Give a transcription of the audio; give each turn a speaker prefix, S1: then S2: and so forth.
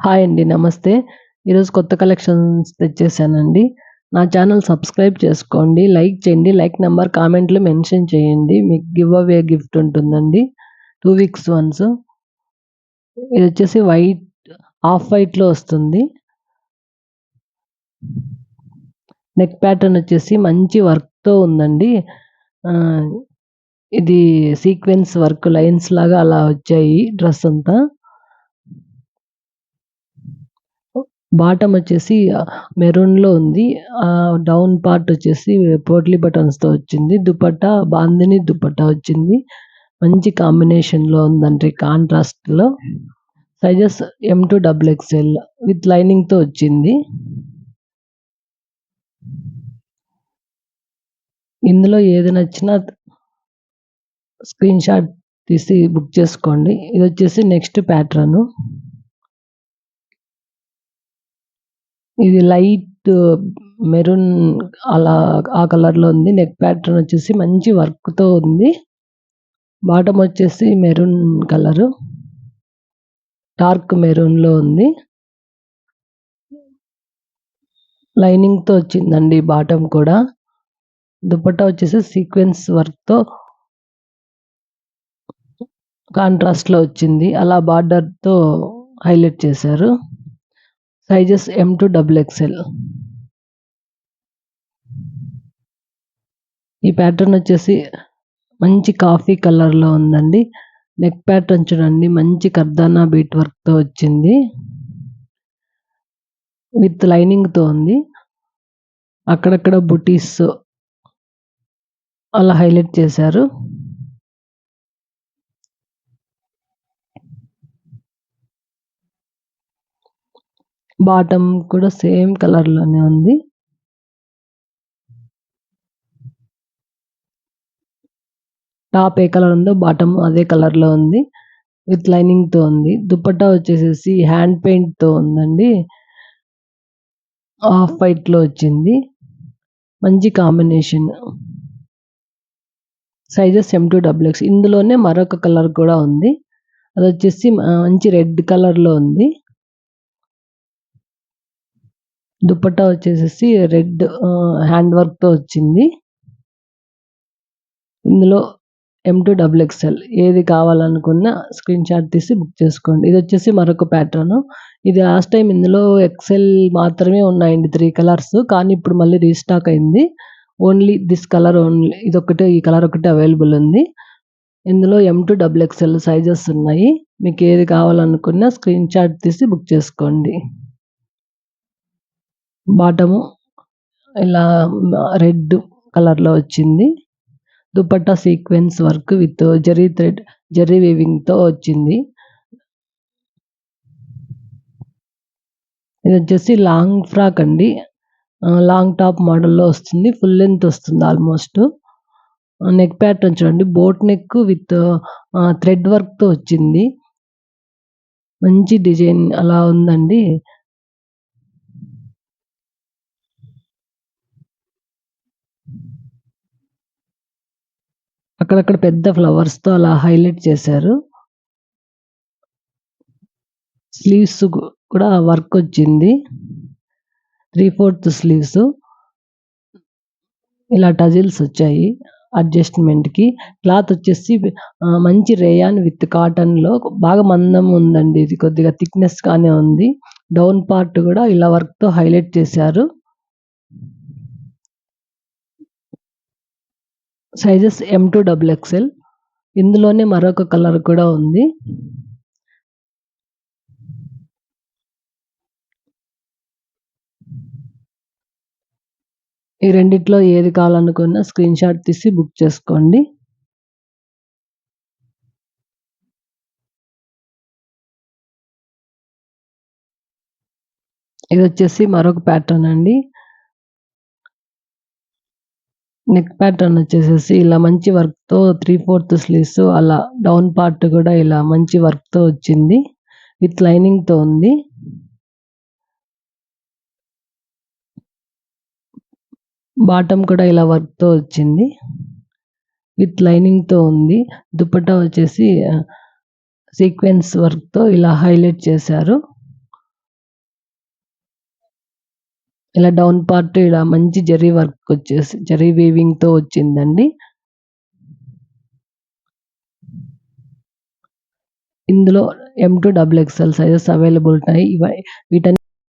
S1: Hi అండి. నమస్తే. ఈరోజు కొత్త కలెక్షన్స్ తెచ్చేసానండి. నా ఛానల్ సబ్స్క్రైబ్ చేసుకోండి. లైక్ చేయండి. లైక్ నంబర్ కామెంట్‌లో మెన్షన్ చేయండి. మీకు గివ్ అవే గిఫ్ట్ ఉంటుందండి. 2 వీక్స్ వన్స్. ఇదొచ్చేసి హాఫ్ వైట్‌లో వస్తుంది. నెక్ ప్యాటర్న్ వచ్చేసి మంచి వర్క్‌తో ఉందండి. ఆహ్, ఇది సీక్వెన్స్ వర్క్ లైన్స్ లాగా అలా వచ్చాయి డ్రెస్ అంతా. బాటమ్ వచ్చేసి మెరూన్‌లో ఉంది. డౌన్ పార్ట్ వచ్చేసి పోట్లీ బటన్స్‌తో వచ్చింది. దుపట్టా బాందిని దుపట్టా వచ్చింది. మంచి కాంబినేషన్‌లో ఉందండి కాంట్రాస్ట్‌లో. సైజెస్ M-XXL విత్ లైనింగ్‌తో వచ్చింది. ఇందులో ఏది నచ్చినా స్క్రీన్ షాట్ తీసి బుక్ చేసుకోండి. ఇదొచ్చేసి నెక్స్ట్ ప్యాటర్న్. ఇది లైట్ మెరూన్ అలా ఆ కలర్‌లో ఉంది. నెక్ ప్యాటర్న్ వచ్చేసి మంచి వర్క్‌తో ఉంది. బాటమ్ వచ్చేసి మెరూన్ కలరు. డార్క్ మెరూన్‌లో ఉంది. లైనింగ్‌తో వచ్చిందండి బాటమ్ కూడా. దుపట్టా వచ్చేసి సీక్వెన్స్ వర్క్‌తో కాంట్రాస్ట్‌లో వచ్చింది. అలా బార్డర్‌తో హైలైట్ చేశారు. Sizes M-XXL. ఈ ప్యాటర్న్ వచ్చేసి మంచి కాఫీ కలర్‌లో ఉందండి. నెక్ ప్యాటర్న్ చూడండి మంచి కర్దానా బీట్ వర్క్‌తో వచ్చింది. విత్ లైనింగ్‌తో ఉంది. అక్కడక్కడ బుటీస్ అలా హైలైట్ చేశారు. బాటమ్ కూడా సేమ్ కలర్‌లోనే ఉంది. టాప్ ఏ కలర్ ఉందో బాటమ్ అదే కలర్‌లో ఉంది. విత్ లైనింగ్‌తో ఉంది. దుపట్టా వచ్చేసేసి హ్యాండ్ పెయింట్‌తో ఉందండి. హాఫ్ వైట్‌లో వచ్చింది. మంచి కాంబినేషన్. Sizes M-XXL. ఇందులోనే మరొక కలర్ కూడా ఉంది. అదొచ్చేసి మంచి రెడ్ కలర్‌లో ఉంది. దుపట్టా వచ్చేసేసి రెడ్ హ్యాండ్ వర్క్‌తో వచ్చింది. ఇందులో M-XXL ఏది కావాలనుకున్నా స్క్రీన్ షాట్ తీసి బుక్ చేసుకోండి. ఇదొచ్చేసి మరొక ప్యాటర్న్. ఇది లాస్ట్ టైమ్ ఇందులో ఎక్సెల్ మాత్రమే ఉన్నాయండి 3 కలర్స్. కానీ ఇప్పుడు మళ్ళీ రీస్టాక్ అయింది. ఓన్లీ దిస్ కలర్ ఓన్లీ ఇదొక్కటే ఈ కలర్ ఒకటే అవైలబుల్ ఉంది. ఇందులో M-XXL సైజెస్ ఉన్నాయి. మీకు ఏది కావాలనుకున్నా స్క్రీన్ షాట్ తీసి బుక్ చేసుకోండి. బాటము ఇలా రెడ్ కలర్‌లో వచ్చింది. Dupatta sequence work with zari వీవింగ్‌తో వచ్చింది. ఇదొచ్చేసి లాంగ్ ఫ్రాక్ అండి. లాంగ్ టాప్ మోడల్‌లో వస్తుంది. ఫుల్ లెంగ్త్ వస్తుంది ఆల్మోస్ట్. నెక్ ప్యాటర్న్ చూడండి బోట్ నెక్ విత్ థ్రెడ్ వర్క్‌తో వచ్చింది. మంచి డిజైన్ అలా ఉందండి. అక్కడక్కడ పెద్ద ఫ్లవర్స్‌తో అలా హైలైట్ చేశారు. స్లీవ్స్ కూడా వర్క్ వచ్చింది. 3/4 స్లీవ్స్. ఇలా టజిల్స్ వచ్చాయి అడ్జస్ట్‌మెంట్‌కి. క్లాత్ వచ్చేసి మంచి రేయాన్ విత్ కాటన్‌లో బాగా మందం ఉందండి. ఇది కొద్దిగా థిక్‌నెస్ గానే ఉంది. డౌన్ పార్ట్ కూడా ఇలా వర్క్‌తో హైలైట్ చేశారు. Sizes M-XXL. ఇందులోనే మరొక కలర్ కూడా ఉంది. ఈ రెండిట్లో ఏది కావాలనుకున్నా స్క్రీన్ షాట్ తీసి బుక్ చేసుకోండి. ఇదొచ్చేసి మరొక ప్యాటర్న్ అండి. నెక్ ప్యాటర్న్ వచ్చేసేసి ఇలా మంచి వర్క్‌తో 3/4 స్లీవ్స్ అలా డౌన్ పార్ట్ కూడా ఇలా మంచి వర్క్‌తో వచ్చింది. విత్ లైనింగ్‌తో ఉంది. బాటమ్ కూడా ఇలా వర్క్‌తో వచ్చింది. విత్ లైనింగ్‌తో ఉంది. దుపట్టా వచ్చేసి సీక్వెన్స్ వర్క్‌తో ఇలా హైలైట్ చేశారు. ఇలా డౌన్ పార్ట్ ఇలా మంచి జరీ వర్క్ వచ్చేసి జరీ వీవింగ్‌తో వచ్చిందండి. ఇందులో M2 XXL సైజెస్ అవైలబుల్ ఉంటాయి. వీటన్ని